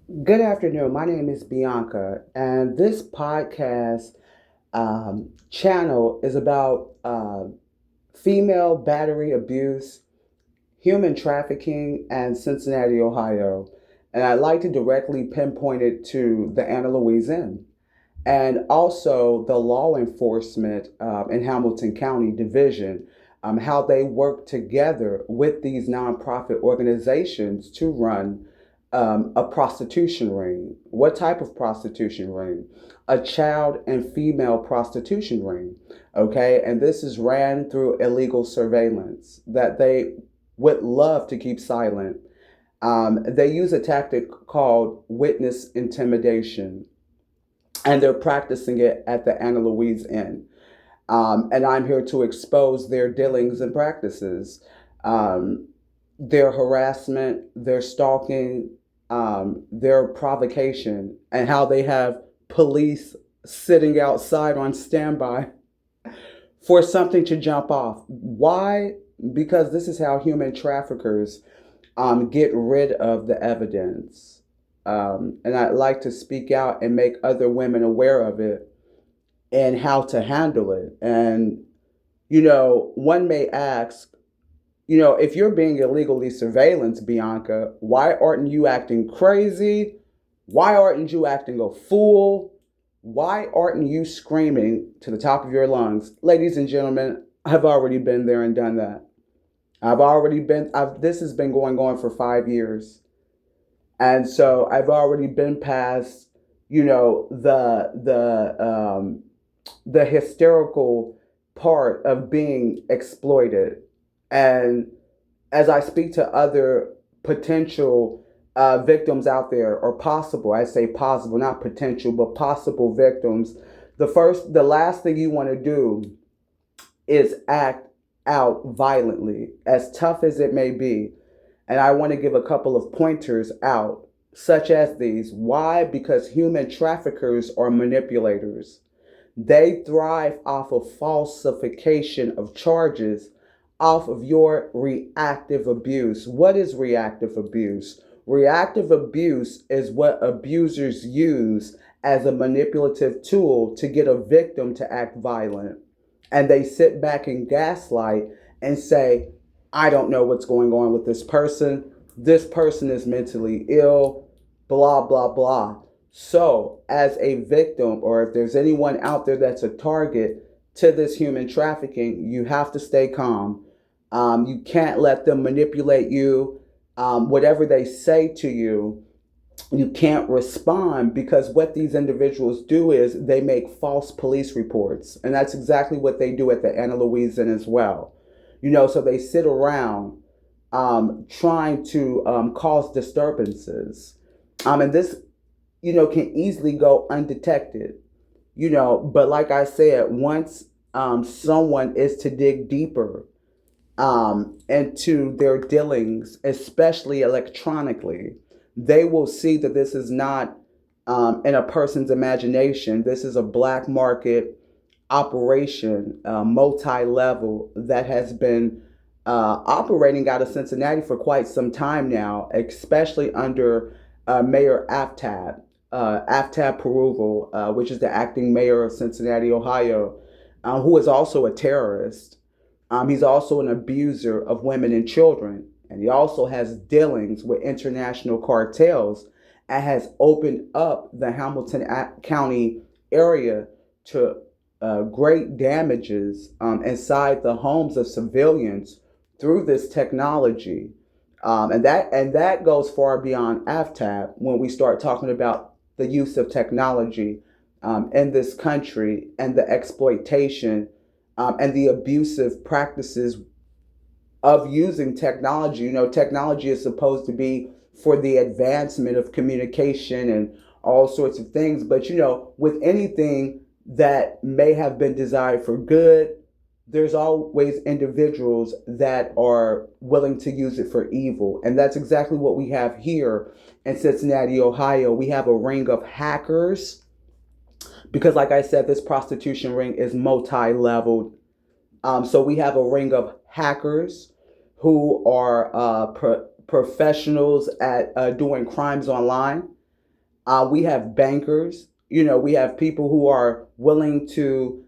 Good afternoon. My name is Bianca, and this podcast channel is about female battery abuse, human trafficking, and Cincinnati, Ohio. And I'd like to directly pinpoint it to the Anna Louise Inn and also the law enforcement in Hamilton County Division, how they work together with these nonprofit organizations to run a prostitution ring. What type of prostitution ring? A child and female prostitution ring. Okay, and this is ran through illegal surveillance that they would love to keep silent. They use a tactic called witness intimidation, and they're practicing it at the Anna Louise Inn. And I'm here to expose their dealings and practices, um, their harassment, their stalking, their provocation, and how they have police sitting outside on standby for something to jump off. Why? Because this is how human traffickers get rid of the evidence. And I'd like to speak out and make other women aware of it and how to handle it. And, one may ask, if you're being illegally surveillance, Bianca, why aren't you acting crazy? Why aren't you acting a fool? Why aren't you screaming to the top of your lungs? Ladies and gentlemen, I've already been there and done that. This has been going on for 5 years. And so I've already been past, the hysterical part of being exploited. And as I speak to other potential victims out there, or possible, I say possible, not potential, but possible victims, the last thing you want to do is act out violently, as tough as it may be. And I want to give a couple of pointers out, such as these. Why? Because human traffickers are manipulators. They thrive off of falsification of charges, off of your reactive abuse. What is reactive abuse? Reactive abuse is what abusers use as a manipulative tool to get a victim to act violent. And they sit back and gaslight and say, I don't know what's going on with this person. This person is mentally ill, blah, blah, blah. So, as a victim, or if there's anyone out there that's a target to this human trafficking, you have to stay calm. You can't let them manipulate you. Whatever they say to you, you can't respond, because what these individuals do is they make false police reports. And that's exactly what they do at the Anna Louise Inn as well. So they sit around trying to cause disturbances. And this, can easily go undetected, but like I said, once someone is to dig deeper into their dealings, especially electronically, they will see that this is not in a person's imagination. This is a black market operation, multi-level, that has been operating out of Cincinnati for quite some time now, especially under Mayor Aftab Peruval, which is the acting mayor of Cincinnati, Ohio, who is also a terrorist. He's also an abuser of women and children, and he also has dealings with international cartels, and has opened up the Hamilton County area to great damages inside the homes of civilians through this technology. And that goes far beyond AFTAB when we start talking about the use of technology in this country, and the exploitation and the abusive practices of using technology. Technology is supposed to be for the advancement of communication and all sorts of things. But, with anything that may have been designed for good, there's always individuals that are willing to use it for evil. And that's exactly what we have here in Cincinnati, Ohio. We have a ring of hackers, because, like I said, this prostitution ring is multi-leveled. So we have a ring of hackers who are professionals at doing crimes online. We have bankers. We have people who are willing to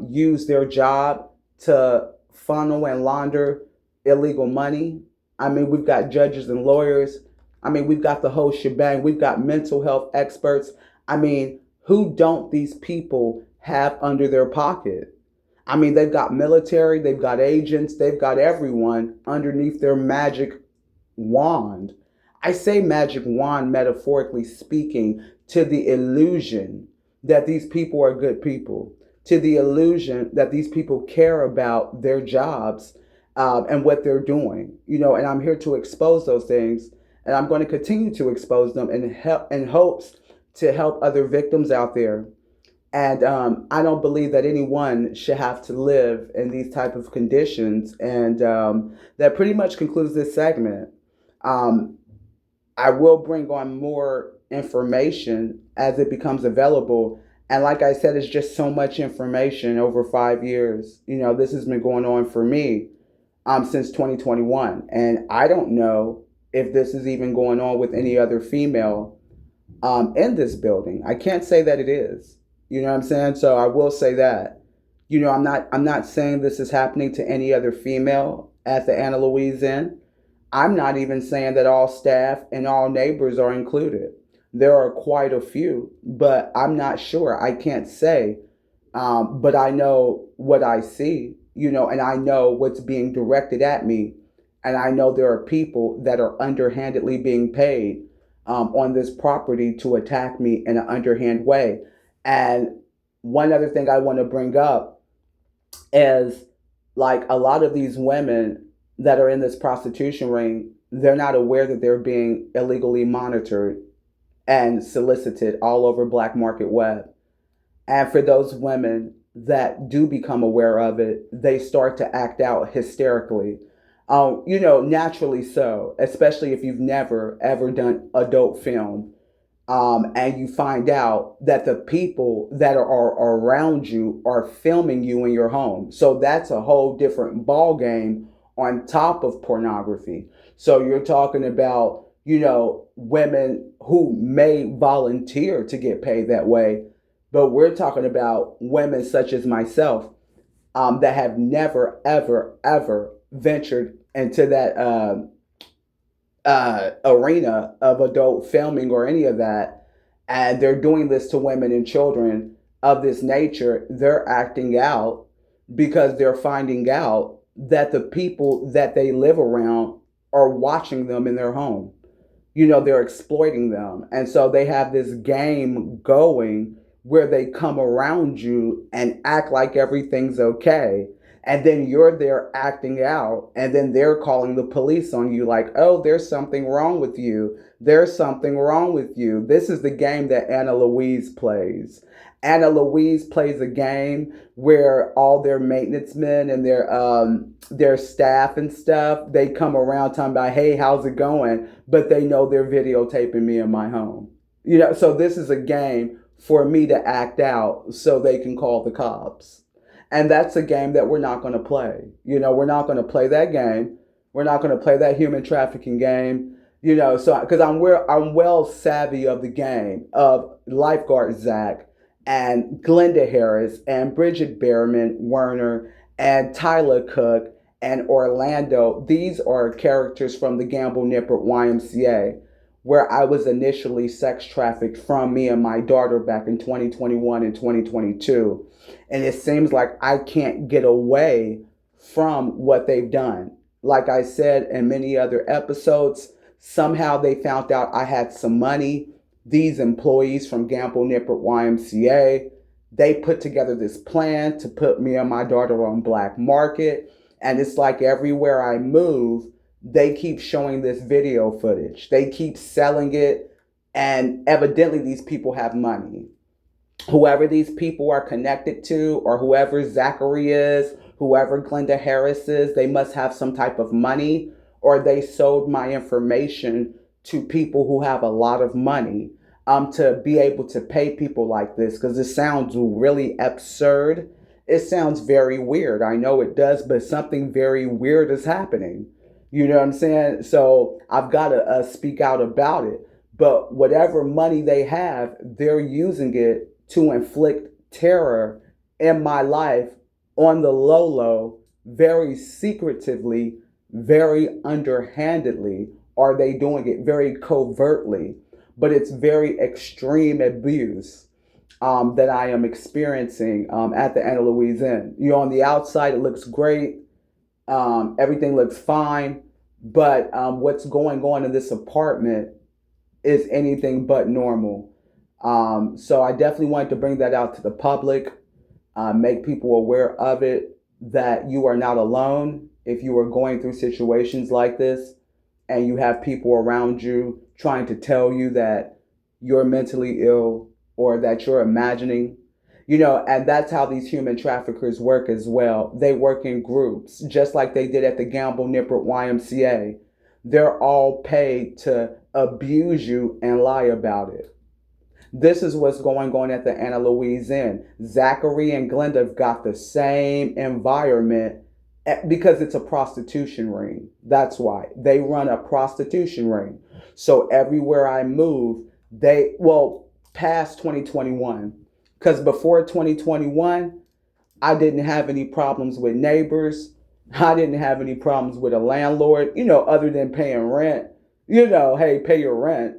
use their job to funnel and launder illegal money. I mean, we've got judges and lawyers. I mean, we've got the whole shebang. We've got mental health experts. I mean, who don't these people have under their pocket? I mean, they've got military, they've got agents, they've got everyone underneath their magic wand. I say magic wand metaphorically speaking to the illusion that these people are good people, to the illusion that these people care about their jobs and what they're doing. And I'm here to expose those things, and I'm going to continue to expose them in hopes to help other victims out there. And I don't believe that anyone should have to live in these type of conditions. And that pretty much concludes this segment. Um, I will bring on more information as it becomes available. And like I said, it's just so much information over 5 years. This has been going on for me since 2021. And I don't know if this is even going on with any other female in this building. I can't say that it is. You know what I'm saying? So I will say that. I'm not saying this is happening to any other female at the Anna Louise Inn. I'm not even saying that all staff and all neighbors are included. There are quite a few, but I'm not sure. I can't say. But I know what I see, and I know what's being directed at me. And I know there are people that are underhandedly being paid on this property to attack me in an underhand way. And one other thing I want to bring up is, like, a lot of these women that are in this prostitution ring, they're not aware that they're being illegally monitored and solicited all over black market web. And for those women that do become aware of it, they start to act out hysterically. Naturally so, especially if you've never ever done adult film. And you find out that the people that are around you are filming you in your home. So that's a whole different ball game on top of pornography. So you're talking about, women who may volunteer to get paid that way, but we're talking about women such as myself that have never, ever, ever ventured into that arena of adult filming or any of that. And they're doing this to women and children of this nature. They're acting out because they're finding out that the people that they live around are watching them in their home. They're exploiting them. And so they have this game going where they come around you and act like everything's okay. And then you're there acting out, and then they're calling the police on you like, oh, there's something wrong with you. There's something wrong with you. This is the game that Anna Louise plays. Anna Louise plays a game where all their maintenance men and their staff and stuff, they come around talking about, hey, how's it going? But they know they're videotaping me in my home. So this is a game for me to act out so they can call the cops. And that's a game that we're not going to play. We're not going to play that game. We're not going to play that human trafficking game. So because I'm well savvy of the game of Lifeguard Zach and Glenda Harris and Bridget Behrman Werner and Tyler Cook and Orlando. These are characters from the Gamble Nippert YMCA, where I was initially sex trafficked from me and my daughter back in 2021 and 2022. And it seems like I can't get away from what they've done. Like I said in many other episodes, somehow they found out I had some money. These employees from Gamble Nippert YMCA, they put together this plan to put me and my daughter on black market. And it's like everywhere I move, they keep showing this video footage. They keep selling it. And evidently these people have money. Whoever these people are connected to, or whoever Zachary is, whoever Glenda Harris is, they must have some type of money, or they sold my information to people who have a lot of money to be able to pay people like this, because it sounds really absurd. It sounds very weird. I know it does, but something very weird is happening. You know what I'm saying? So I've got to speak out about it. But whatever money they have, they're using it to inflict terror in my life on the low, very secretively, very underhandedly. Are they doing it very covertly? But it's very extreme abuse that I am experiencing at the Anna Louise Inn. You know, on the outside, it looks great. Everything looks fine. But what's going on in this apartment is anything but normal. So I definitely wanted to bring that out to the public, make people aware of it, that you are not alone if you are going through situations like this and you have people around you trying to tell you that you're mentally ill or that you're imagining. You know, and that's how these human traffickers work as well. They work in groups, just like they did at the Gamble Nippert YMCA. They're all paid to abuse you and lie about it. This is what's going on at the Anna Louise Inn. Zachary and Glenda have got the same environment because it's a prostitution ring. That's why. They run a prostitution ring. So everywhere I move, past 2021, because before 2021, I didn't have any problems with neighbors. I didn't have any problems with a landlord, other than paying rent. Hey, pay your rent,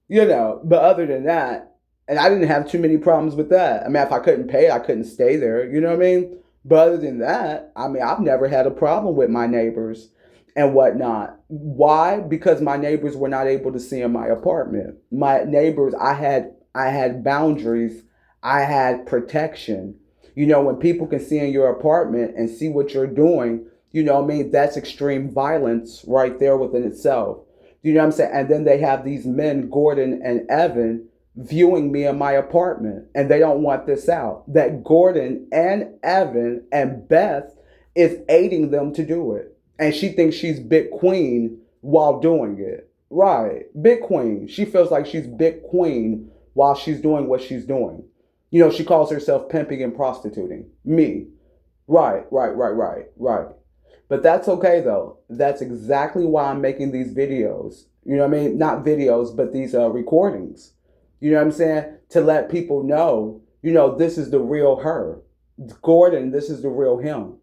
but other than that, and I didn't have too many problems with that. I mean, if I couldn't pay, I couldn't stay there, you know what I mean? But other than that, I mean, I've never had a problem with my neighbors and whatnot. Why? Because my neighbors were not able to see in my apartment. My neighbors, I had boundaries, I had protection. When people can see in your apartment and see what you're doing, that's extreme violence right there within itself. You know what I'm saying? And then they have these men, Gordon and Evan, viewing me in my apartment, and they don't want this out. That Gordon and Evan and Beth is aiding them to do it. And she thinks she's big queen while doing it. Right. Big queen. She feels like she's big queen while she's doing what she's doing. She calls herself pimping and prostituting. Me. Right. But that's okay, though. That's exactly why I'm making these videos. You know what I mean? Not videos, but these recordings. You know what I'm saying? To let people know, this is the real her. Gordon, this is the real him.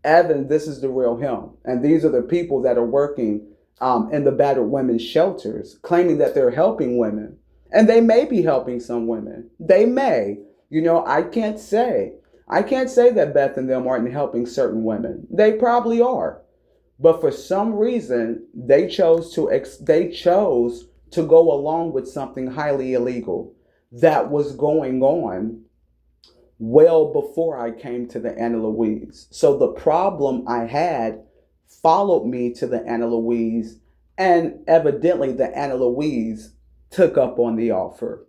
Evan, this is the real him. And these are the people that are working in the battered women's shelters, claiming that they're helping women. And they may be helping some women. They may. I can't say. I can't say that Beth and them aren't helping certain women. They probably are. But for some reason, they chose to go along with something highly illegal that was going on well before I came to the Anna Louise. So the problem I had followed me to the Anna Louise, and evidently the Anna Louise took up on the offer.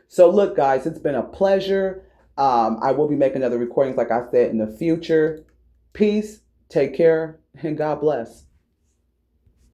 So look, guys, it's been a pleasure. I will be making other recordings, like I said, in the future. Peace, take care, and God bless.